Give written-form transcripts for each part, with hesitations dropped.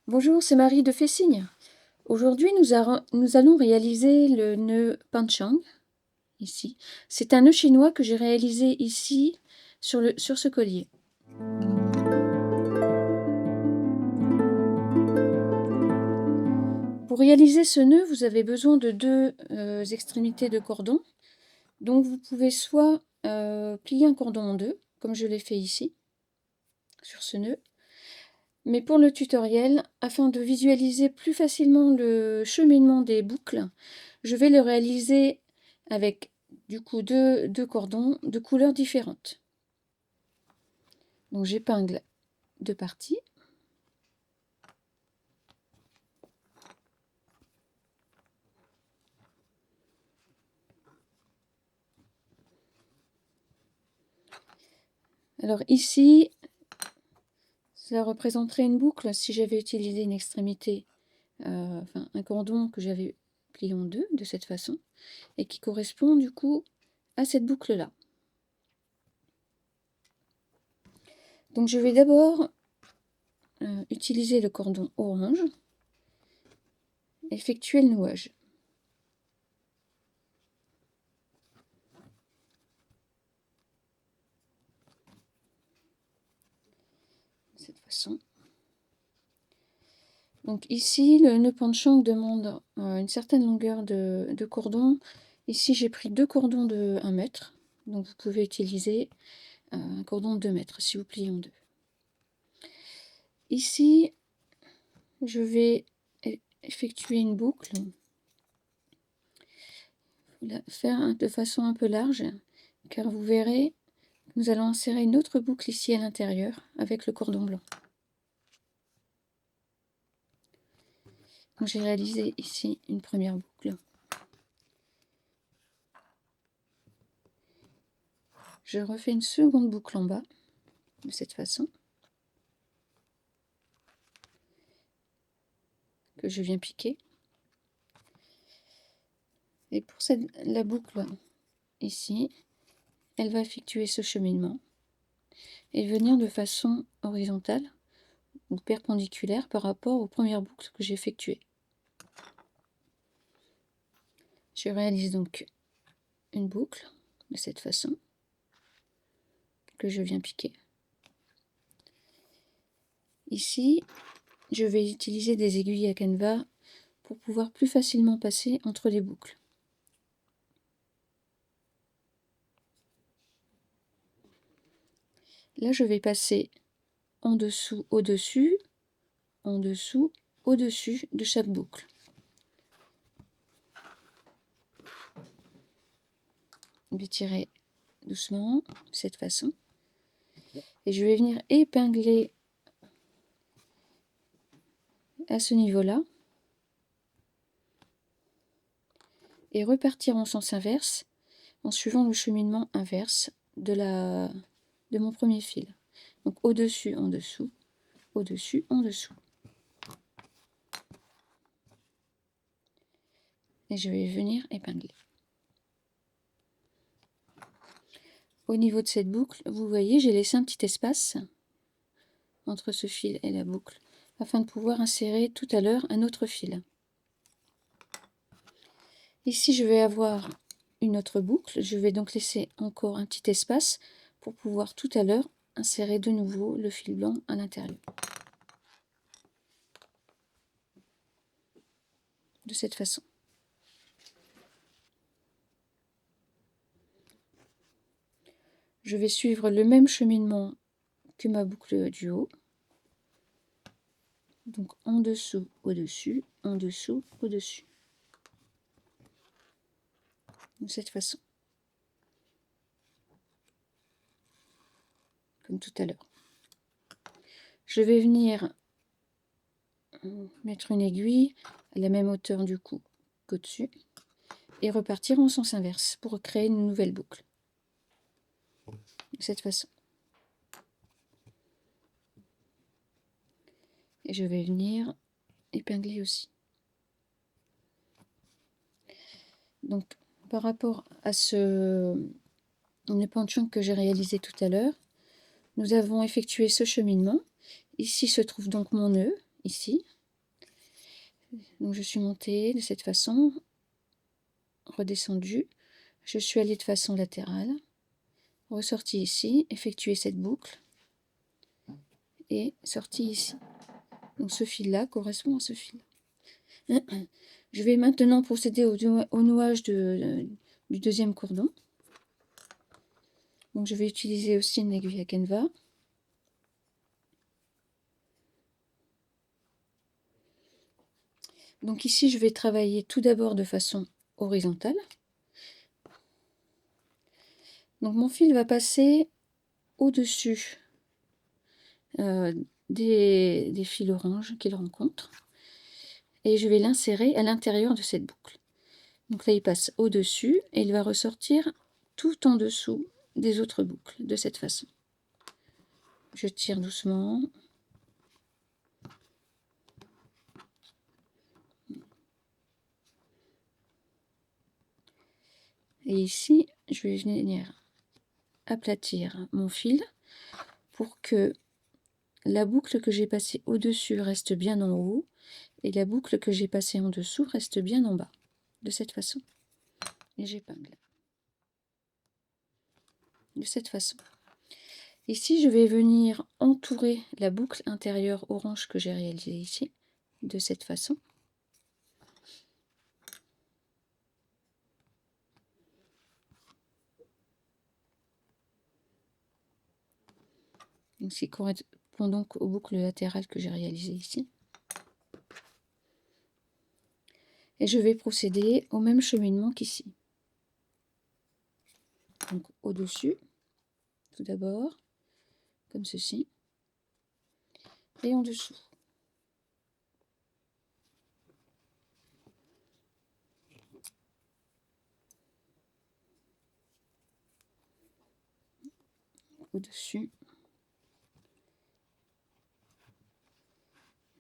Bonjour, c'est Marie de Fessigne. Aujourd'hui, nous allons réaliser le nœud Panchang, ici. C'est un nœud chinois que j'ai réalisé ici, sur ce collier. Pour réaliser ce nœud, vous avez besoin de deux extrémités de cordon. Donc vous pouvez soit plier un cordon en deux, comme je l'ai fait ici, sur ce nœud. Mais pour le tutoriel, afin de visualiser plus facilement le cheminement des boucles, je vais le réaliser avec du coup deux cordons de couleurs différentes. Donc j'épingle deux parties. Alors ici, ça représenterait une boucle si j'avais utilisé une extrémité, enfin un cordon que j'avais plié en deux de cette façon, et qui correspond du coup à cette boucle-là. Donc je vais d'abord utiliser le cordon orange, effectuer le nouage. De cette façon. Donc ici, le nœud Panchang demande une certaine longueur de cordon. Ici, j'ai pris deux cordons de 1 mètre. Donc vous pouvez utiliser un cordon de 2 mètres si vous pliez en deux. Ici, je vais effectuer une boucle. La faire de façon un peu large, car vous verrez, nous allons insérer une autre boucle ici à l'intérieur avec le cordon blanc. Donc j'ai réalisé ici une première boucle. Je refais une seconde boucle en bas, de cette façon, que je viens piquer. Et pour la boucle ici, elle va effectuer ce cheminement et venir de façon horizontale ou perpendiculaire par rapport aux premières boucles que j'ai effectuées. Je réalise donc une boucle de cette façon que je viens piquer. Ici, je vais utiliser des aiguilles à canevas pour pouvoir plus facilement passer entre les boucles. Là, je vais passer en dessous, au-dessus, en dessous, au-dessus de chaque boucle. Je vais tirer doucement, de cette façon. Et je vais venir épingler à ce niveau-là. Et repartir en sens inverse, en suivant le cheminement inverse de mon premier fil. Donc au-dessus, en dessous, au-dessus, en dessous. Et je vais venir épingler. Au niveau de cette boucle, vous voyez, j'ai laissé un petit espace entre ce fil et la boucle, afin de pouvoir insérer tout à l'heure un autre fil. Ici, je vais avoir une autre boucle. Je vais donc laisser encore un petit espace pour pouvoir tout à l'heure insérer de nouveau le fil blanc à l'intérieur. De cette façon. Je vais suivre le même cheminement que ma boucle du haut. Donc en dessous, au-dessus, en dessous, au-dessus. De cette façon. Comme tout à l'heure. Je vais venir mettre une aiguille à la même hauteur du coup qu'au-dessus et repartir en sens inverse pour créer une nouvelle boucle. De cette façon. Et je vais venir épingler aussi. Donc par rapport à ce nœud Panchang que j'ai réalisé tout à l'heure, nous avons effectué ce cheminement. Ici se trouve donc mon nœud, ici, Donc je suis montée de cette façon, redescendue, je suis allée de façon latérale, ressortie ici, effectuer cette boucle et sortie ici. Donc ce fil-là correspond à ce fil. Je vais maintenant procéder au nouage du deuxième cordon. Donc je vais utiliser aussi une aiguille à canevas. Donc ici, je vais travailler tout d'abord de façon horizontale. Donc mon fil va passer au-dessus des fils orange qu'il rencontre. Et je vais l'insérer à l'intérieur de cette boucle. Donc là, il passe au-dessus et il va ressortir tout en dessous des autres boucles, de cette façon. Je tire doucement. Et ici, je vais venir aplatir mon fil pour que la boucle que j'ai passée au-dessus reste bien en haut et la boucle que j'ai passée en dessous reste bien en bas, de cette façon. Et j'épingle. De cette façon. Ici, je vais venir entourer la boucle intérieure orange que j'ai réalisée ici, de cette façon. Donc, qui correspond donc aux boucles latérales que j'ai réalisées ici. Et je vais procéder au même cheminement qu'ici. Donc au-dessus, tout d'abord, comme ceci, et en dessous. Au-dessus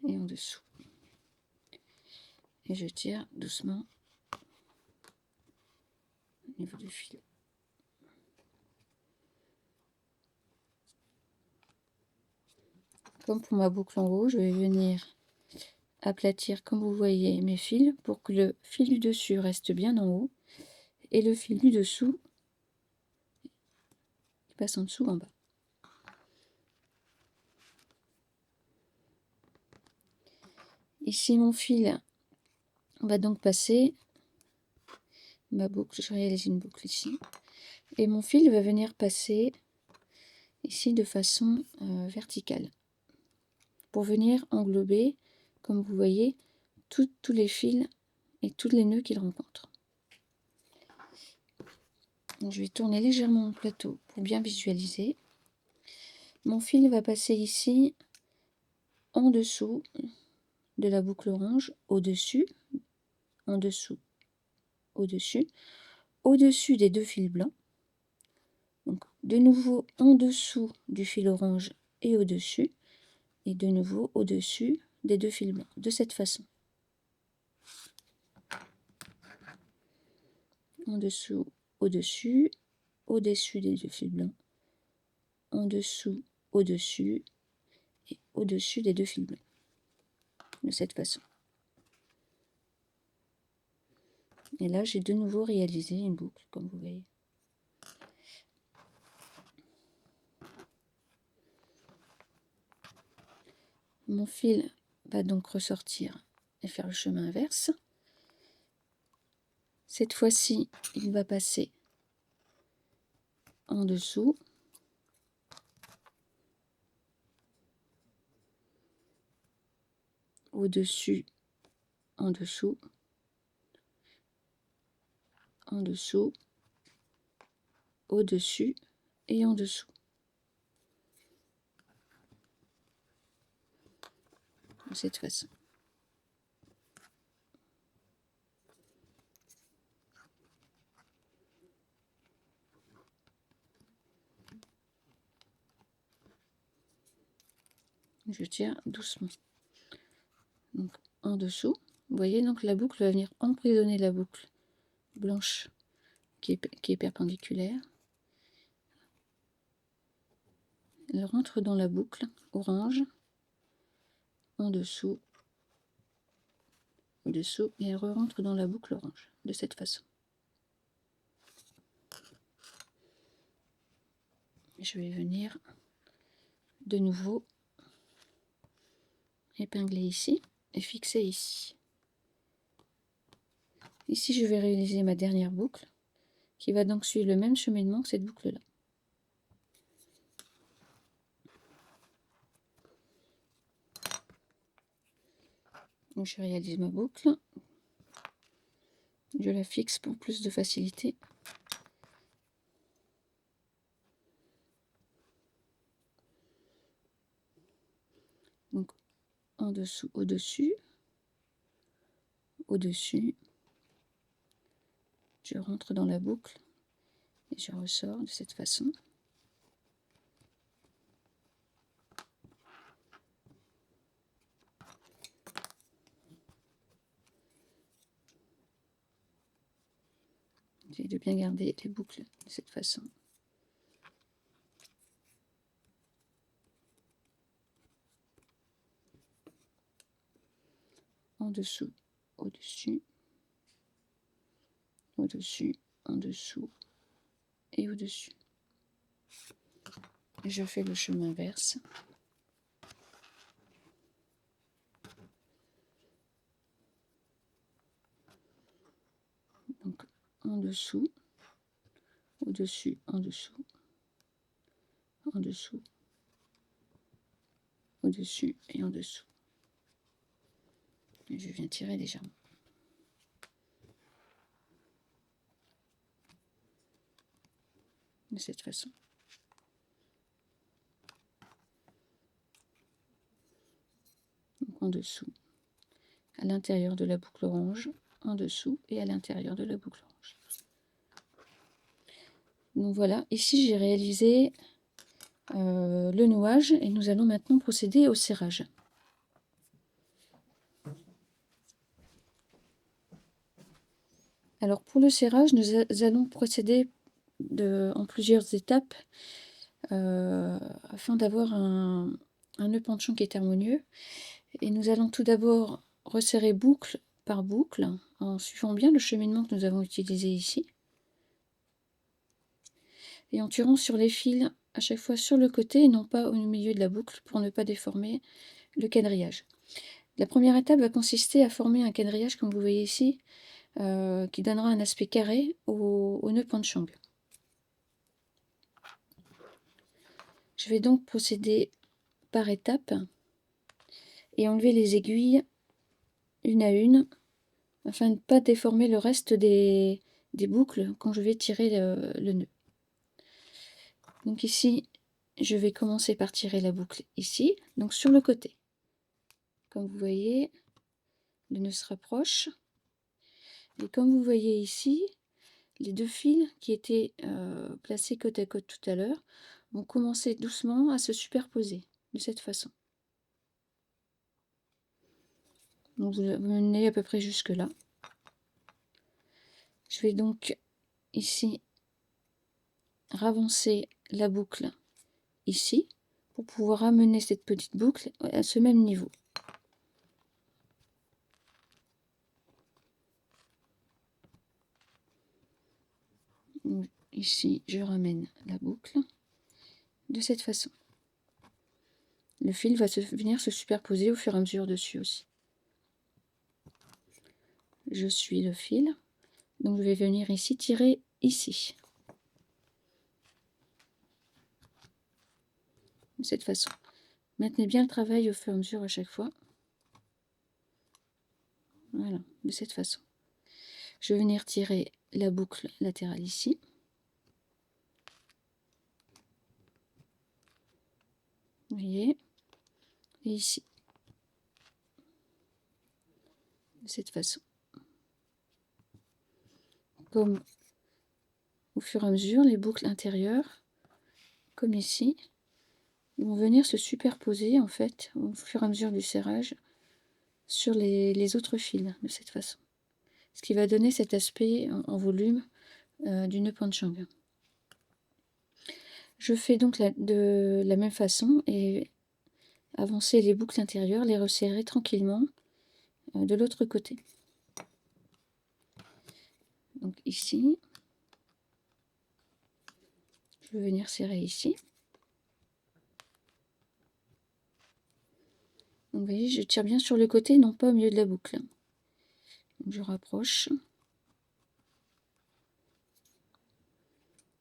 et en dessous. Et je tire doucement au niveau du fil. Comme pour ma boucle en haut, je vais venir aplatir, comme vous voyez, mes fils pour que le fil du dessus reste bien en haut et le fil du dessous passe en dessous en bas. Ici, mon fil va donc passer ma boucle. Je réalise une boucle ici. Et mon fil va venir passer ici de façon verticale pour venir englober, comme vous voyez, tous les fils et tous les nœuds qu'il rencontre. Donc, je vais tourner légèrement mon plateau pour bien visualiser. Mon fil va passer ici en dessous de la boucle orange, au-dessus, en dessous, au-dessus, au-dessus des deux fils blancs. Donc de nouveau en dessous du fil orange et au-dessus, et de nouveau au-dessus des deux fils blancs, de cette façon. En dessous, au-dessus, au-dessus des deux fils blancs, en dessous, au-dessus, et au-dessus des deux fils blancs, de cette façon. Et là, j'ai de nouveau réalisé une boucle, comme vous voyez. Mon fil va donc ressortir et faire le chemin inverse. Cette fois-ci, il va passer en dessous, au-dessus, en dessous, en dessous, au-dessus et en dessous. De cette façon. Je tire doucement. Donc en dessous, vous voyez, donc la boucle va venir emprisonner la boucle blanche qui est perpendiculaire. Elle rentre dans la boucle orange, en dessous, au-dessous, et elle rentre dans la boucle orange, de cette façon. Je vais venir de nouveau épingler ici et fixer ici. Ici, je vais réaliser ma dernière boucle, qui va donc suivre le même cheminement que cette boucle-là. Donc je réalise ma boucle, je la fixe pour plus de facilité. Donc en dessous, au-dessus, au-dessus, je rentre dans la boucle et je ressors de cette façon. J'essaie de bien garder les boucles de cette façon. En dessous, au-dessus, au-dessus, en dessous et au-dessus. Je fais le chemin inverse. Donc en dessous, au-dessus, en dessous, en dessous, au-dessus et en dessous. Et je viens tirer légèrement. De cette façon. Donc en dessous, à l'intérieur de la boucle orange, en dessous et à l'intérieur de la boucle orange. Donc voilà, ici j'ai réalisé le nouage et nous allons maintenant procéder au serrage. Alors pour le serrage, nous allons procéder en plusieurs étapes afin d'avoir un nœud penchant qui est harmonieux. Et nous allons tout d'abord resserrer boucle par boucle en suivant bien le cheminement que nous avons utilisé ici. Et en tirant sur les fils à chaque fois sur le côté et non pas au milieu de la boucle pour ne pas déformer le quadrillage. La première étape va consister à former un quadrillage comme vous voyez ici qui donnera un aspect carré au nœud penchant. Je vais donc procéder par étapes et enlever les aiguilles une à une afin de ne pas déformer le reste des boucles quand je vais tirer le nœud. Donc ici, je vais commencer par tirer la boucle ici, donc sur le côté. Comme vous voyez, le nœud se rapproche. Et comme vous voyez ici, les deux fils qui étaient placés côte à côte tout à l'heure vont commencer doucement à se superposer de cette façon. Donc vous menez à peu près jusque là. Je vais donc ici ravancer la boucle ici pour pouvoir amener cette petite boucle à ce même niveau. Donc, ici, je ramène la boucle de cette façon. Le fil va venir se superposer au fur et à mesure dessus aussi. Je suis le fil, donc je vais venir ici tirer ici. De cette façon. Maintenez bien le travail au fur et à mesure à chaque fois. Voilà, de cette façon. Je vais venir tirer la boucle latérale ici. Vous voyez, et ici. De cette façon. Comme au fur et à mesure, les boucles intérieures, comme ici, vont venir se superposer en fait au fur et à mesure du serrage sur les autres fils de cette façon. Ce qui va donner cet aspect en volume du nœud penchant. Je fais donc de la même façon et avancer les boucles intérieures, les resserrer tranquillement de l'autre côté. Donc ici, je vais venir serrer ici. Donc vous voyez, je tire bien sur le côté, non pas au milieu de la boucle. Donc je rapproche.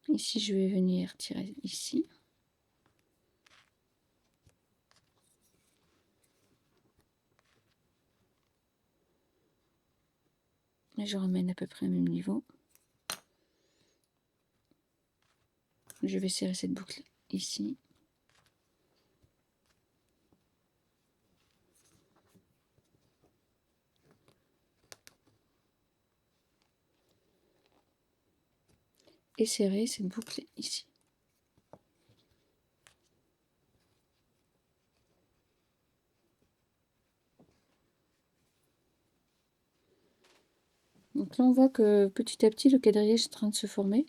Ici, je vais venir tirer ici. Et je ramène à peu près au même niveau. Je vais serrer cette boucle ici. Et serrer cette boucle ici. Donc là, on voit que petit à petit, le quadrillage est en train de se former.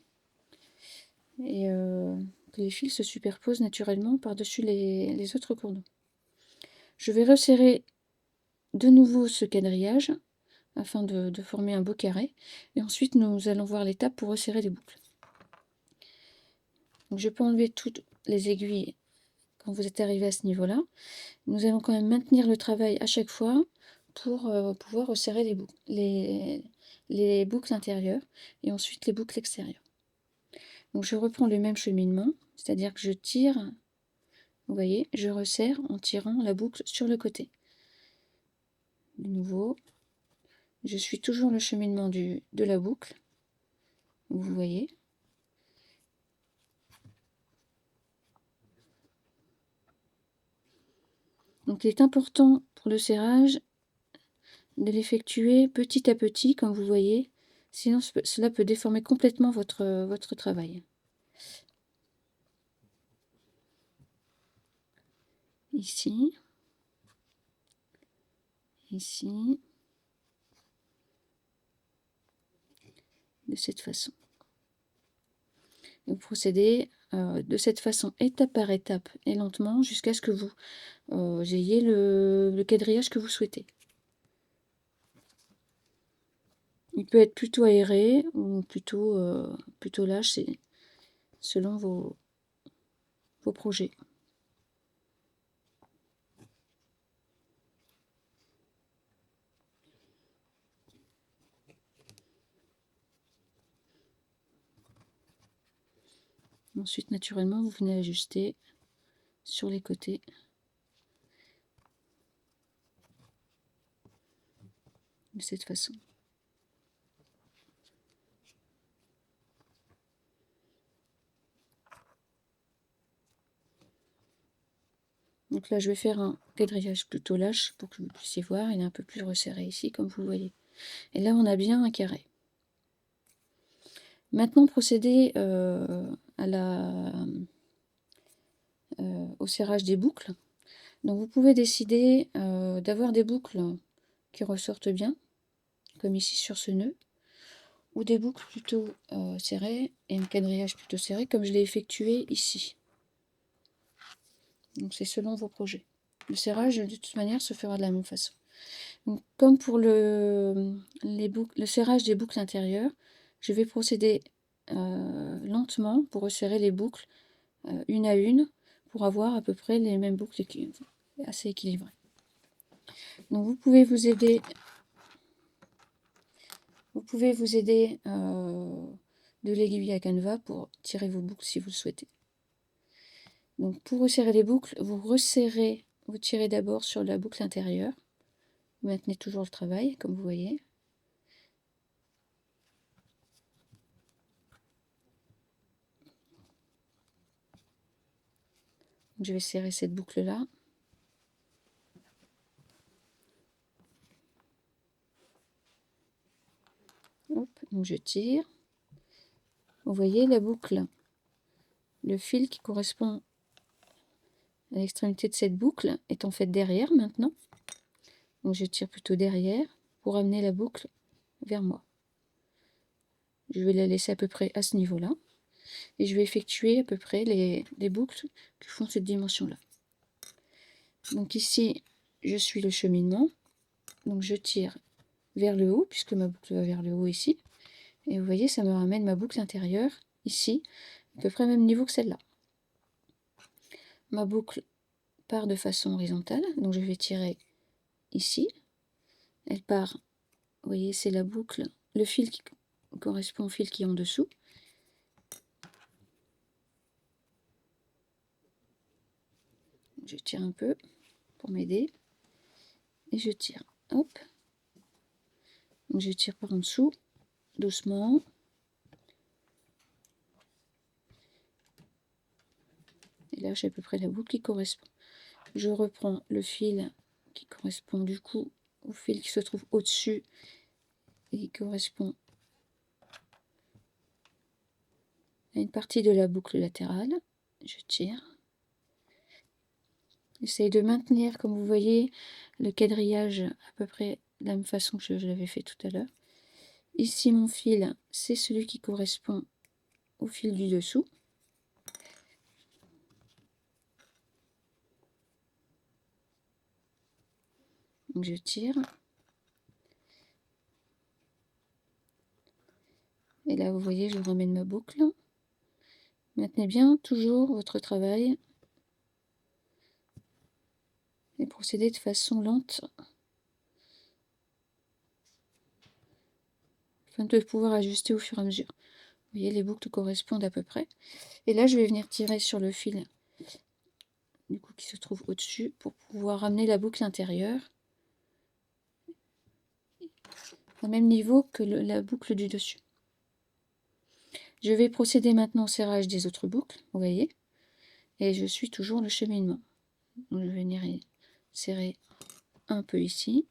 Et que les fils se superposent naturellement par-dessus les autres cordons. Je vais resserrer de nouveau ce quadrillage afin de former un beau carré. Et ensuite, nous allons voir l'étape pour resserrer les boucles. Donc, je peux enlever toutes les aiguilles quand vous êtes arrivé à ce niveau-là. Nous allons quand même maintenir le travail à chaque fois pour pouvoir resserrer les boucles intérieures et ensuite les boucles extérieures. Donc je reprends le même cheminement, c'est-à-dire que je tire, vous voyez, je resserre en tirant la boucle sur le côté. De nouveau, je suis toujours le cheminement de la boucle, vous voyez. Donc il est important pour le serrage de l'effectuer petit à petit, comme vous voyez, sinon cela peut déformer complètement votre travail. Ici, ici, de cette façon. Vous procédez de cette façon, étape par étape et lentement, jusqu'à ce que vous ayez le quadrillage que vous souhaitez. Il peut être plutôt aéré ou plutôt lâche, c'est selon vos projets. Ensuite, naturellement, vous venez ajuster sur les côtés. De cette façon. Donc là, je vais faire un quadrillage plutôt lâche pour que vous puissiez voir. Il est un peu plus resserré ici, comme vous voyez. Et là, on a bien un carré. Maintenant, procédez au serrage des boucles. Donc vous pouvez décider d'avoir des boucles qui ressortent bien, comme ici sur ce nœud, ou des boucles plutôt serrées et un quadrillage plutôt serré, comme je l'ai effectué ici. Donc c'est selon vos projets. Le serrage, de toute manière, se fera de la même façon. Donc, comme pour le serrage des boucles intérieures, je vais procéder lentement pour resserrer les boucles une à une, pour avoir à peu près les mêmes boucles assez équilibrées. Donc vous pouvez vous aider de l'aiguille à canevas pour tirer vos boucles si vous le souhaitez. Donc pour resserrer les boucles, vous tirez d'abord sur la boucle intérieure. Vous maintenez toujours le travail, comme vous voyez. Je vais serrer cette boucle-là. Hop, donc je tire. Vous voyez la boucle, le fil qui correspond à l'extrémité de cette boucle est en fait derrière maintenant. Donc je tire plutôt derrière pour amener la boucle vers moi. Je vais la laisser à peu près à ce niveau-là. Et je vais effectuer à peu près les boucles qui font cette dimension-là. Donc ici, je suis le cheminement. Donc je tire vers le haut, puisque ma boucle va vers le haut ici. Et vous voyez, ça me ramène ma boucle intérieure, ici, à peu près au même niveau que celle-là. Ma boucle part de façon horizontale, donc je vais tirer ici. Elle part, vous voyez, c'est la boucle, le fil qui correspond au fil qui est en dessous. Je tire un peu pour m'aider. Et je tire, hop. Donc je tire par en dessous, doucement. Et là, j'ai à peu près la boucle qui correspond. Je reprends le fil qui correspond du coup au fil qui se trouve au-dessus et qui correspond à une partie de la boucle latérale. Je tire. J'essaye de maintenir, comme vous voyez, le quadrillage à peu près de la même façon que je l'avais fait tout à l'heure. Ici, mon fil, c'est celui qui correspond au fil du dessous. Donc je tire. Et là, vous voyez, je ramène ma boucle. Maintenez bien toujours votre travail. Et procédez de façon lente. Afin de pouvoir ajuster au fur et à mesure. Vous voyez, les boucles correspondent à peu près. Et là, je vais venir tirer sur le fil du coup qui se trouve au-dessus pour pouvoir ramener la boucle intérieure au même niveau que la boucle du dessus. Je vais procéder maintenant au serrage des autres boucles, vous voyez, et je suis toujours le cheminement. Donc, je vais venir serrer un peu ici,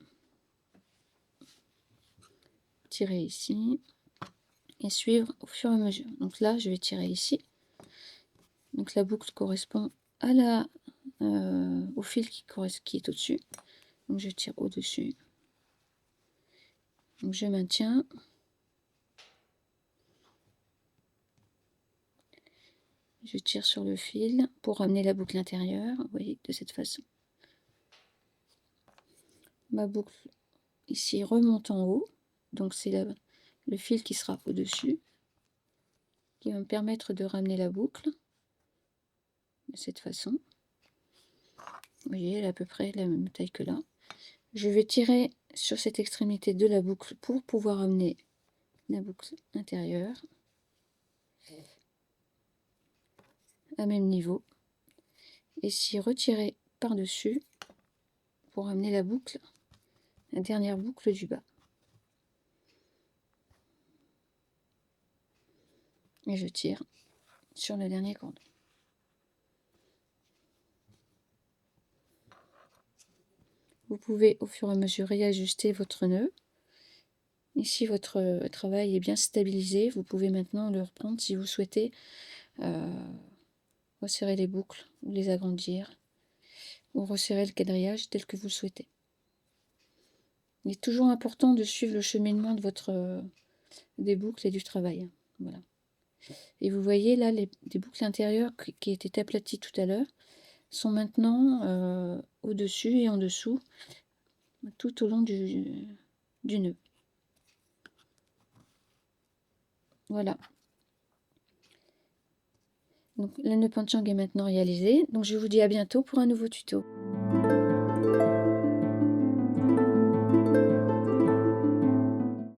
tirer ici, et suivre au fur et à mesure. Donc là, je vais tirer ici. Donc la boucle correspond à au fil qui est au-dessus. Donc je tire au-dessus. Donc je maintiens. Je tire sur le fil pour ramener la boucle intérieure, vous voyez, de cette façon. Ma boucle ici remonte en haut, donc c'est le fil qui sera au-dessus, qui va me permettre de ramener la boucle de cette façon. Vous voyez, elle est à peu près la même taille que là. Je vais tirer sur cette extrémité de la boucle pour pouvoir amener la boucle intérieure à même niveau. Et ici retirer par-dessus pour amener la boucle, la dernière boucle du bas. Et je tire sur le dernier cordon. Vous pouvez au fur et à mesure réajuster votre nœud. Ici, votre travail est bien stabilisé. Vous pouvez maintenant le reprendre si vous souhaitez resserrer les boucles ou les agrandir ou resserrer le quadrillage tel que vous le souhaitez. Il est toujours important de suivre le cheminement de des boucles et du travail. Voilà. Et vous voyez là, des boucles intérieures qui étaient aplaties tout à l'heure sont maintenant au-dessus et en dessous, tout au long du nœud. Voilà. Donc le nœud penchant est maintenant réalisé. Donc je vous dis à bientôt pour un nouveau tuto.